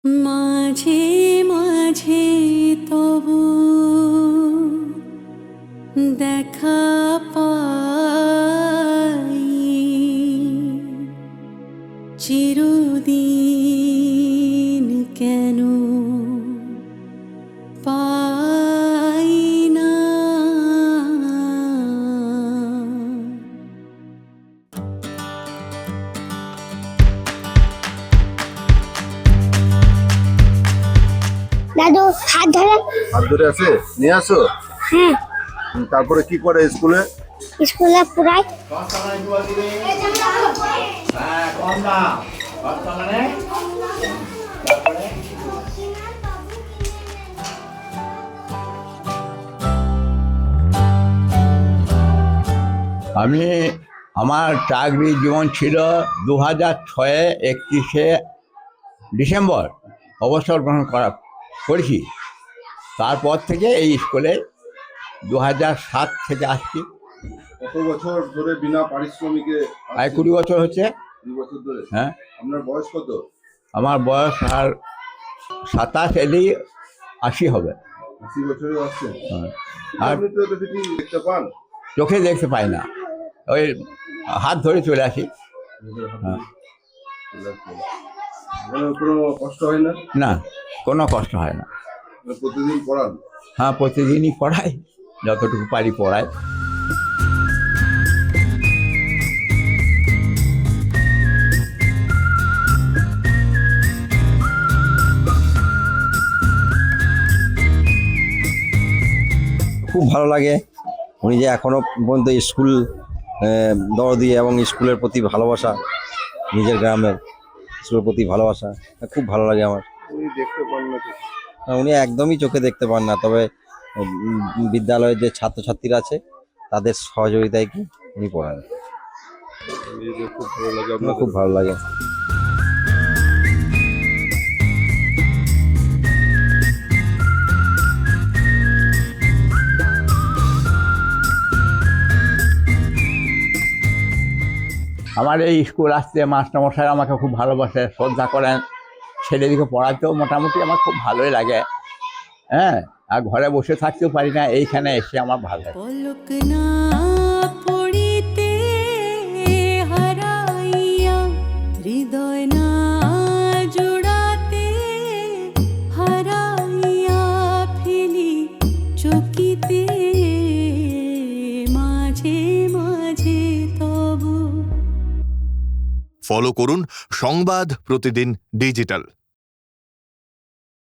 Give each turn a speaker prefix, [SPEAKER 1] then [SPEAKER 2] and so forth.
[SPEAKER 1] মাঝে মাঝে তবু দেখা পাই, চিরদিন কেন পাই না।
[SPEAKER 2] দাদু হাত ধরে।
[SPEAKER 3] হাত ধরে আছে, নিয়ে আসো।
[SPEAKER 2] হ্যাঁ,
[SPEAKER 3] তারপরে কি করে স্কুলে?
[SPEAKER 2] স্কুলে পুরাই।
[SPEAKER 4] আমি আমার চাকরি জীবন ছিল 2006 31শে ডিসেম্বর অবসর গ্রহণ করেছি। তারপর থেকে এই স্কুলে 2007 থেকে আসছি।
[SPEAKER 3] কত বছর ধরে বিনা পারিশ্রমিকে?
[SPEAKER 4] 20 বছর হচ্ছে।
[SPEAKER 3] 2 বছর ধরে।
[SPEAKER 4] হ্যাঁ,
[SPEAKER 3] আপনার বয়স কত?
[SPEAKER 4] আমার বয়স আর 27 এলেই 80 হবে।
[SPEAKER 3] 80 বছরে আসছেন।
[SPEAKER 4] হ্যাঁ। আর
[SPEAKER 3] আপনি তো এটা ঠিক দেখতে পান?
[SPEAKER 4] চোখে দেখতে পাই না, ওই হাত ধরে চলে আসি। হ্যাঁ।
[SPEAKER 3] মানে কোনো কষ্ট হয় না?
[SPEAKER 4] না, কোনো কষ্ট হয় না।
[SPEAKER 3] মানে প্রতিদিন পড়ান?
[SPEAKER 4] হ্যাঁ, প্রতিদিনই পড়াই, যতটুকু পারি পড়াই।
[SPEAKER 5] খুব ভালো লাগে উনি যে এখনো পর্যন্ত স্কুল দরদি এবং স্কুলের প্রতি ভালোবাসা, নিজের গ্রামের স্কুলের প্রতি ভালোবাসা, খুব ভালো লাগে আমার।
[SPEAKER 3] উনি দেখতে পান না কিছু?
[SPEAKER 5] উনি একদমই চোখে দেখতে পান না, তবে বিদ্যালয়ের যে ছাত্রছাত্রীরা আছে তাদের সহযোগিতায় কি উনি পড়ান।
[SPEAKER 3] খুব ভালো লাগে।
[SPEAKER 5] আমার খুব ভালো লাগে।
[SPEAKER 4] আমার এই স্কুল আসতে মাস্টারমশাই আমাকে খুব ভালোবাসে, শ্রদ্ধা করেন। ছেলেদিকে পড়াতেও মোটামুটি আমার খুব ভালোই লাগে। হ্যাঁ, আর ঘরে বসে থাকতেও পারি না, এইখানে এসে আমার ভালো লাগে।
[SPEAKER 1] পলক না পড়িতে হারাইয়া, হৃদয় না জোড়াতে হারাইয়া ফেলি চকিতে, মাঝে মাঝে তবু।
[SPEAKER 6] ফলো করুন সংবাদ প্রতিদিন ডিজিটাল।